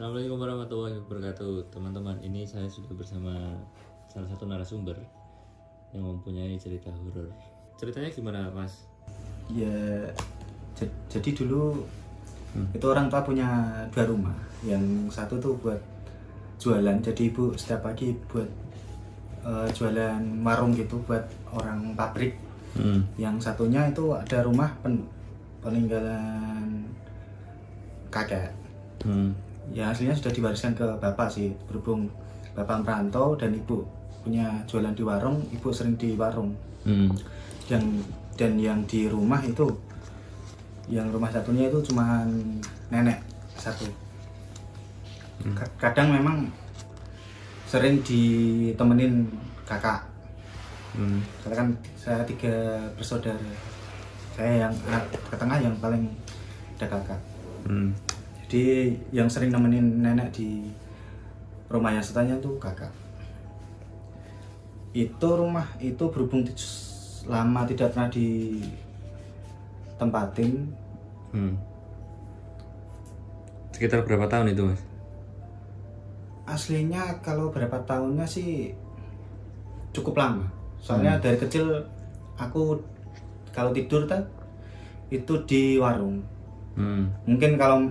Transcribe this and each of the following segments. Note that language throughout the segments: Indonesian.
Assalamualaikum warahmatullahi wabarakatuh. Teman-teman, ini saya sudah bersama salah satu narasumber yang mempunyai cerita horor. Ceritanya gimana, Mas? Ya, jadi dulu itu orang tua punya 2 rumah. Yang satu tuh buat jualan, jadi ibu setiap pagi buat jualan warung gitu buat orang pabrik. Yang satunya itu ada rumah peninggalan kakek. Ya aslinya sudah diwariskan ke bapak sih, berhubung bapak merantau dan ibu punya jualan di warung, ibu sering di warung. Dan yang di rumah itu, yang rumah satunya itu cuma nenek satu. Kadang memang sering ditemenin kakak. Karena kan saya 3 bersaudara, saya yang ke tengah yang paling ada kakak. Jadi yang sering nemenin nenek di rumah yang satunya tuh kakak. Itu rumah itu berhubung lama tidak pernah ditempatin. Sekitar berapa tahun itu, Mas? Aslinya kalau berapa tahunnya sih cukup lama. Soalnya dari kecil aku kalau tidur itu di warung. Mungkin kalau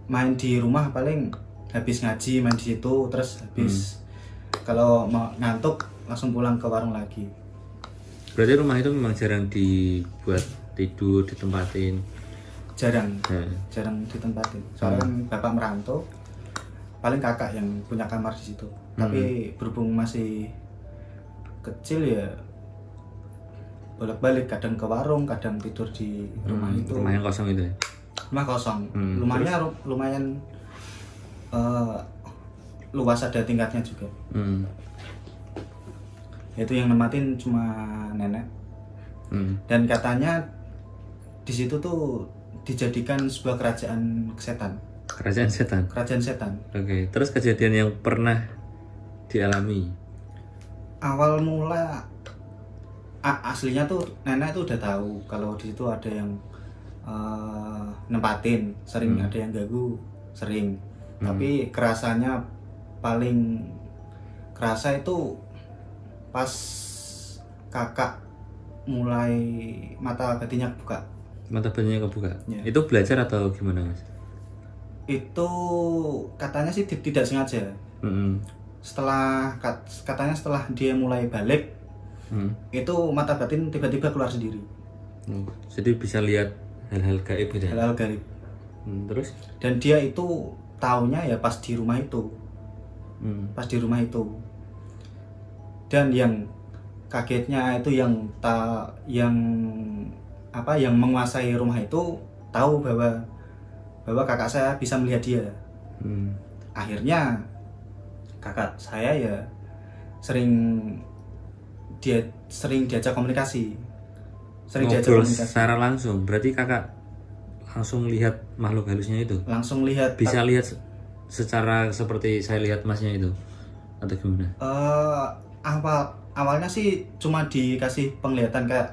main di rumah paling habis ngaji main di situ, terus habis kalau mau ngantuk langsung pulang ke warung lagi. Berarti rumah itu memang jarang dibuat tidur, ditempatin? Jarang ditempatin. Soalnya kan bapak merantau, paling kakak yang punya kamar di situ. Tapi berhubung masih kecil ya bolak-balik, kadang ke warung, kadang tidur di rumah itu. Rumah yang kosong itu ya? Rumah kosong. Lumayan luas, ada tingkatnya juga. Itu yang nempatin cuma nenek. Dan katanya di situ tuh dijadikan sebuah kerajaan setan. Kerajaan setan? Kerajaan setan. Oke, terus kejadian yang pernah dialami? Awal mula aslinya tuh nenek tuh udah tahu kalau di situ ada yang nempatin, sering ada yang ganggu, sering. Tapi kerasanya paling kerasa itu pas kakak mulai mata batinnya kebuka. Mata batinnya kebuka? Ya. Itu belajar atau gimana, Mas? Itu katanya sih tidak sengaja. Katanya setelah dia mulai balik, itu mata batin tiba-tiba keluar sendiri. Jadi bisa lihat hal-hal gaib gitu? Hal-hal gaib. Terus? Dan dia itu taunya ya pas di rumah itu. Pas di rumah itu. Dan yang kagetnya itu yang menguasai rumah itu tahu bahwa kakak saya bisa melihat dia. Akhirnya kakak saya ya sering diajak komunikasi. Ngobrol secara langsung, berarti kakak langsung lihat makhluk halusnya itu? Langsung lihat. Bisa lihat secara seperti saya lihat masnya itu? Atau gimana? Awalnya sih cuma dikasih penglihatan kayak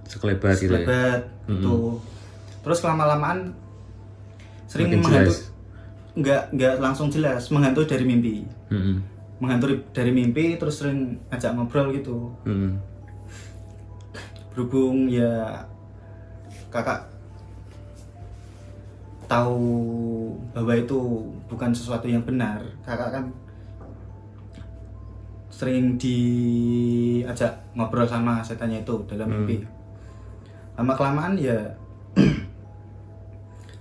sekelebat gitu ya? Gitu. Terus lama-lamaan sering makin menghantui. Jelas? Enggak langsung jelas, menghantui dari mimpi. Menghantui dari mimpi, terus sering ngajak ngobrol gitu. Berhubung ya kakak tahu bahwa itu bukan sesuatu yang benar, kakak kan sering diajak ngobrol sama setannya itu dalam mimpi. Lama kelamaan ya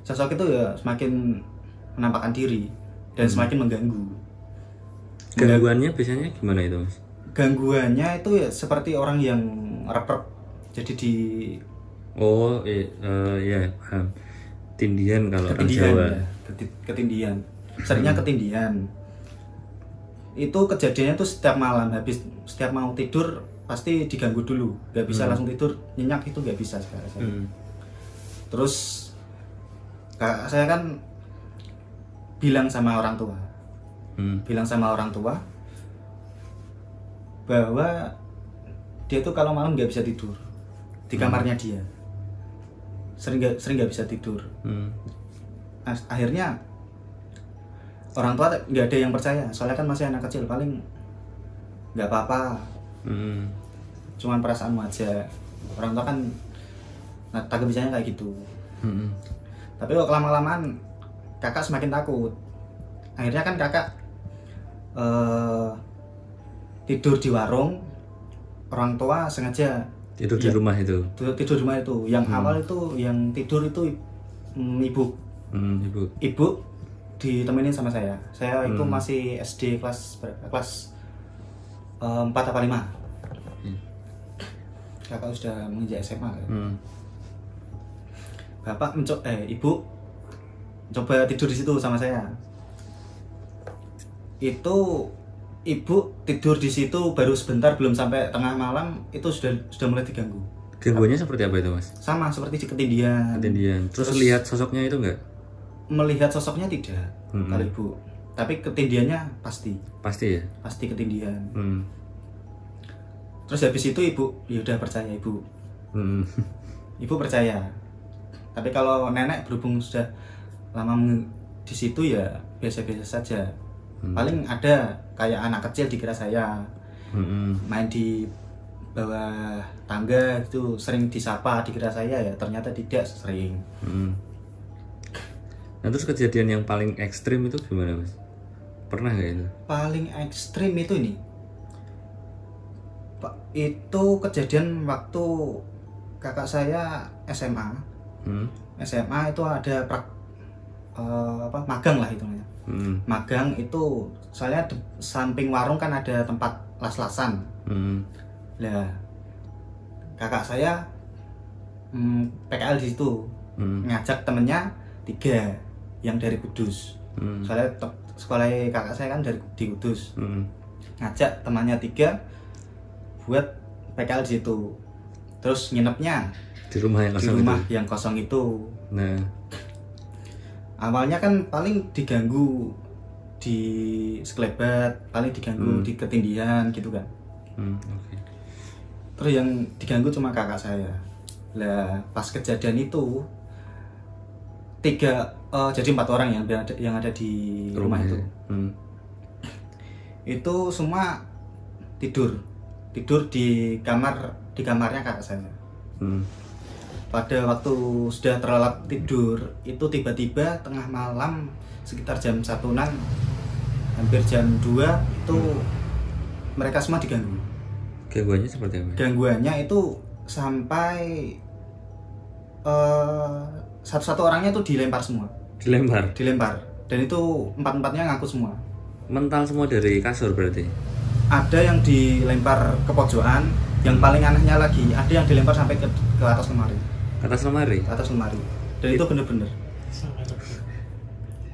sosok itu ya semakin menampakkan diri dan semakin mengganggu. Gangguannya biasanya gimana itu, Mas? Gangguannya itu ya seperti orang yang rep-rep. Jadi di ya paham. Ketindihan kalau orang ketindihan, Jawa. ya, ketindihan. Seringnya ketindihan. Itu kejadiannya tuh setiap malam, setiap mau tidur pasti diganggu dulu. Gak bisa langsung tidur nyenyak, itu gak bisa sekarang. Terus kakak saya kan bilang sama orang tua bahwa dia tuh kalau malam gak bisa tidur di kamarnya dia, sering gak bisa tidur. Akhirnya orang tua nggak ada yang percaya, soalnya kan masih anak kecil, paling nggak apa-apa, cuman perasaanmu aja. Orang tua kan tak bisanya kayak gitu. Tapi kok lama-lamaan kakak semakin takut. Akhirnya kan kakak tidur di warung, orang tua sengaja tidur di rumah itu. Tidur di rumah itu. Yang awal itu yang tidur itu ibu. Ibu ditemenin sama saya. Saya itu masih SD kelas 4 apa 5. Kakak sudah menginjak SMA kan. Ibu coba tidur di situ sama saya. Itu ibu tidur di situ baru sebentar, belum sampai tengah malam itu sudah mulai diganggu. Gangguannya seperti apa itu, Mas? Sama seperti ketindihan. Terus lihat sosoknya itu enggak? Melihat sosoknya tidak, kalau ibu. Tapi ketindihannya pasti. Pasti ya? Pasti ketindihan. Terus habis itu ibu ya udah percaya ibu. Ibu percaya. Tapi kalau nenek berhubung sudah lama di situ ya biasa-biasa saja. Paling ada kayak anak kecil dikira saya main di bawah tangga itu sering disapa, dikira saya, ya ternyata tidak, sering. Nah terus kejadian yang paling ekstrim itu gimana, Mas? Pernah nggak itu? Paling ekstrim itu ini Pak, itu kejadian waktu kakak saya SMA. SMA itu ada magang lah itu namanya. Magang itu soalnya samping warung kan ada tempat las-lasan. Lah kakak saya PKL di situ, ngajak temennya 3 yang dari Kudus. Soalnya sekolah kakak saya kan di Kudus. Ngajak temannya 3 buat PKL di situ. Terus nginepnya di rumah yang kosong itu. Nah, awalnya kan paling diganggu di sekelebat, paling diganggu di ketindihan gitu kan. Okay. Terus yang diganggu cuma kakak saya. Lah pas kejadian itu jadi 4 orang yang ada di rumah itu. Itu semua tidur di kamarnya kakak saya. Pada waktu sudah terlelap tidur itu tiba-tiba tengah malam sekitar jam 1-an, hampir jam 2 itu mereka semua diganggu. Gangguannya seperti apa? Gangguannya itu sampai satu-satu orangnya itu dilempar semua. Dilempar. Dan itu 4-4-nya ngaku semua. Mental semua dari kasur berarti? Ada yang dilempar ke pojokan, yang paling anehnya lagi ada yang dilempar sampai ke atas lemari. Ke atas lemari. Dan itu bener-bener.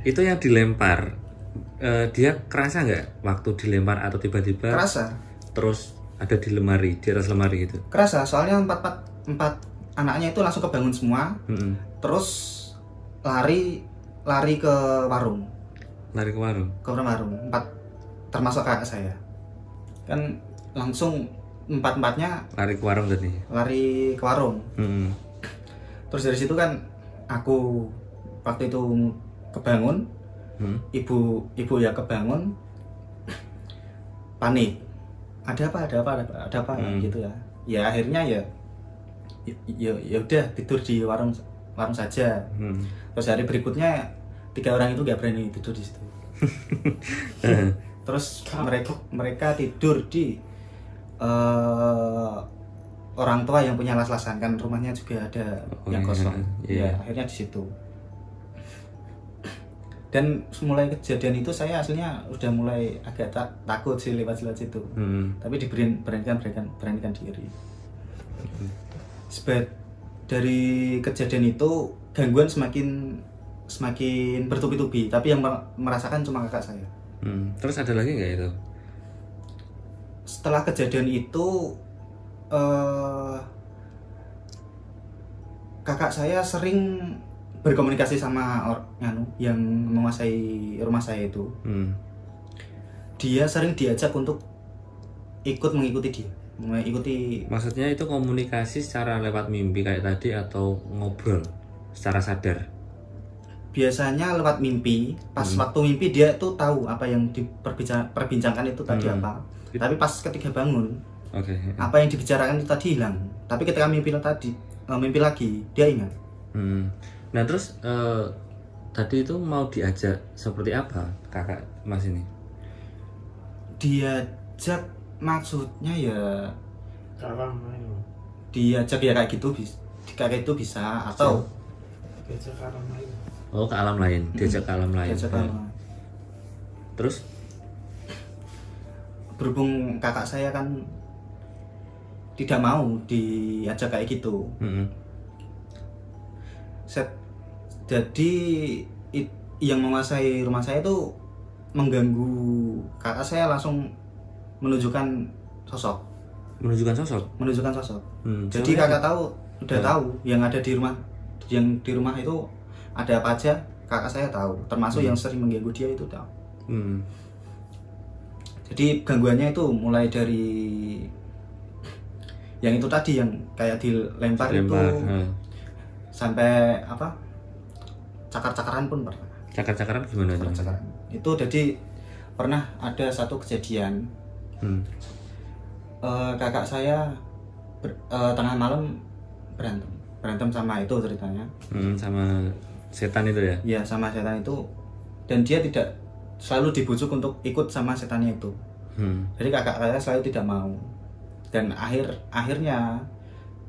Itu yang dilempar, dia kerasa nggak waktu dilempar atau tiba-tiba? Kerasa. Terus ada di atas lemari gitu? Kerasa, soalnya 4 anaknya itu langsung kebangun semua. Terus lari ke warung. Ke warung 4 termasuk kakak saya. Kan langsung 4-4-nya lari ke warung tadi. Lari ke warung. Terus dari situ kan aku waktu itu kebangun. Ibu ya kebangun. Panik. Ada apa gitu ya. Ya akhirnya ya udah tidur di warung saja. Terus hari berikutnya 3 orang itu nggak berani tidur di situ. Terus mereka tidur di orang tua yang punya las-lasan, kan rumahnya juga ada yang kosong. Ya akhirnya di situ. Dan mulai kejadian itu saya aslinya udah mulai agak takut sih lewat situ. Tapi beranikan diri. Dari kejadian itu gangguan semakin bertubi-tubi, tapi yang merasakan cuma kakak saya. Terus ada lagi nggak itu? Setelah kejadian itu kakak saya sering berkomunikasi sama yang menguasai rumah saya itu. Dia sering diajak untuk mengikuti dia. Maksudnya itu komunikasi secara lewat mimpi kayak tadi atau ngobrol secara sadar? biasanya lewat mimpi. Pas waktu mimpi dia tuh tahu apa yang diperbincangkan itu tadi apa. Tapi pas ketika bangun, apa yang dibicarakan itu tadi hilang. Tapi ketika mimpi lagi dia ingat. Nah terus tadi itu mau diajak seperti apa kakak mas ini? Diajak maksudnya ya diajak ya kayak gitu bisa atau diajak ke alam lain. Oh ke alam lain, diajak ke alam lain. Terus berhubung kakak saya kan tidak mau diajak kayak gitu. Jadi yang menguasai rumah saya itu mengganggu kakak saya, langsung menunjukkan sosok. Jadi kakak udah tahu yang ada di rumah itu ada apa aja, kakak saya tahu, termasuk yang sering mengganggu dia itu tahu. Jadi gangguannya itu mulai dari yang itu tadi yang kayak dilempar itu sampai apa, cakar-cakaran pun pernah. Cakar-cakaran gimana? Cakar-cakaran itu jadi pernah ada satu kejadian. Kakak saya tengah malam berantem sama itu ceritanya. Sama setan itu ya? Iya sama setan itu, dan dia tidak selalu dibujuk untuk ikut sama setannya itu. Jadi kakak saya selalu tidak mau, dan akhirnya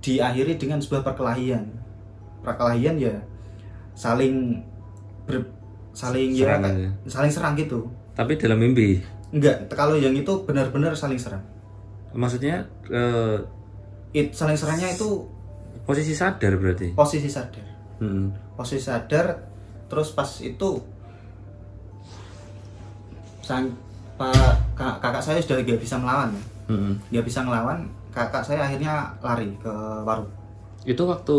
diakhiri dengan sebuah perkelahian ya, saling serang gitu. Tapi dalam mimpi? Enggak, kalau yang itu benar-benar saling serang. Maksudnya saling serangnya itu posisi sadar berarti? Posisi sadar. Posisi sadar, terus pas itu kakak saya sudah gak bisa melawan. Gak bisa ngelawan, kakak saya akhirnya lari ke warung. Itu waktu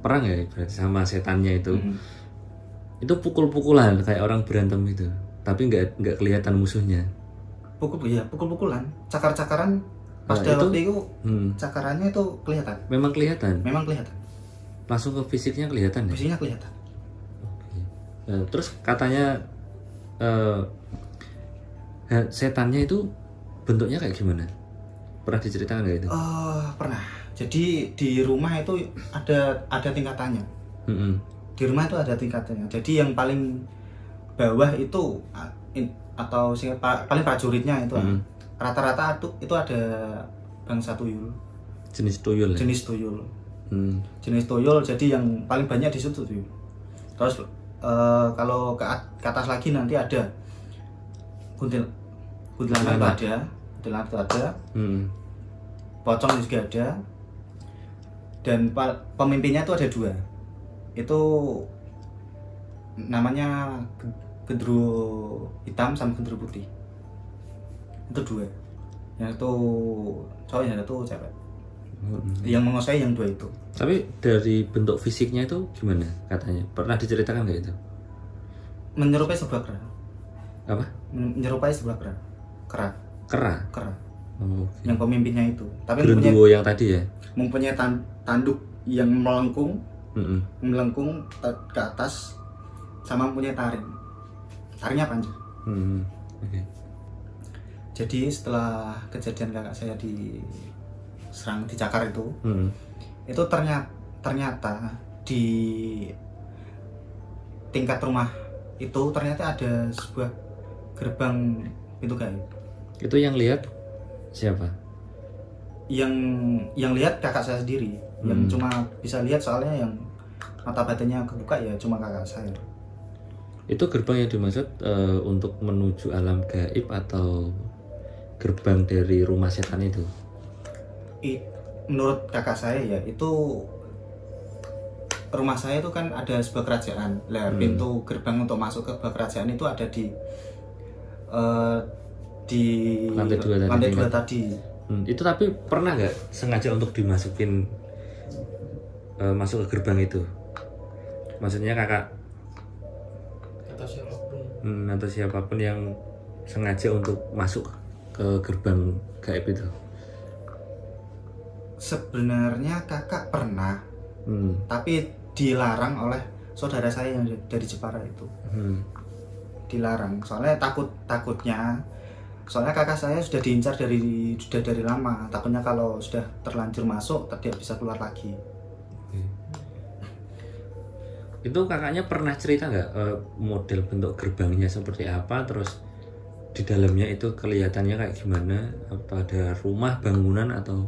perang ya berarti sama setannya itu. Itu pukul-pukulan kayak orang berantem itu, tapi nggak kelihatan musuhnya. Pukul-pukulan, cakar-cakaran. Pas waktu itu cakarannya itu kelihatan. Memang kelihatan. Langsung ke fisiknya kelihatan ya. Fisiknya kelihatan. Terus katanya setannya itu bentuknya kayak gimana? Pernah diceritakan nggak itu? Pernah. Jadi di rumah itu ada tingkatannya. Di rumah itu ada tingkatannya. Jadi yang paling bawah itu atau paling prajuritnya itu rata-rata itu ada bangsa tuyul. Jenis tuyul. Jenis tuyul. Jadi yang paling banyak di situ tuyul. Terus kalau ke atas lagi nanti ada kuntilanak itu ada. Pocong juga ada. Dan pemimpinnya itu ada 2. Itu namanya gendruwo hitam sama gendruwo putih. Itu 2. Yang itu cowok, yang satu cewek. Yang menguasai yang 2 itu. Tapi dari bentuk fisiknya itu gimana katanya? Pernah diceritakan nggak itu? Menyerupai sebuah kera. Apa? Menyerupai sebuah kera. Yang pemimpinnya itu. Tapi gendruwo yang tadi ya? Mempunyai tanduk yang melengkung ke atas, sama mempunyai taringnya panjang. Jadi setelah kejadian kakak saya dicakar itu, itu ternyata di tingkat rumah itu ternyata ada sebuah gerbang pintu gaib. Itu yang lihat siapa? Yang lihat kakak saya sendiri. Yang cuma bisa lihat soalnya yang mata batinnya kebuka ya cuma kakak saya. Itu gerbang yang dimaksud untuk menuju alam gaib atau gerbang dari rumah setan itu? Menurut kakak saya ya itu rumah saya itu kan ada sebuah kerajaan. Pintu gerbang untuk masuk ke kerajaan itu ada di lantai 2 tadi. Itu tapi pernah nggak sengaja untuk dimasukin masuk ke gerbang itu? Maksudnya kakak atau siapapun yang sengaja untuk masuk ke gerbang gaib itu? Sebenarnya kakak pernah, tapi dilarang oleh saudara saya yang dari Jepara itu. Dilarang soalnya takutnya soalnya kakak saya sudah diincar dari lama, takutnya kalau sudah terlanjur masuk tidak bisa keluar lagi. Itu kakaknya pernah cerita nggak model bentuk gerbangnya seperti apa, terus di dalamnya itu kelihatannya kayak gimana, apa ada rumah bangunan atau?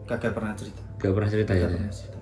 Kagak pernah cerita. Gak pernah cerita ya? Pernah cerita.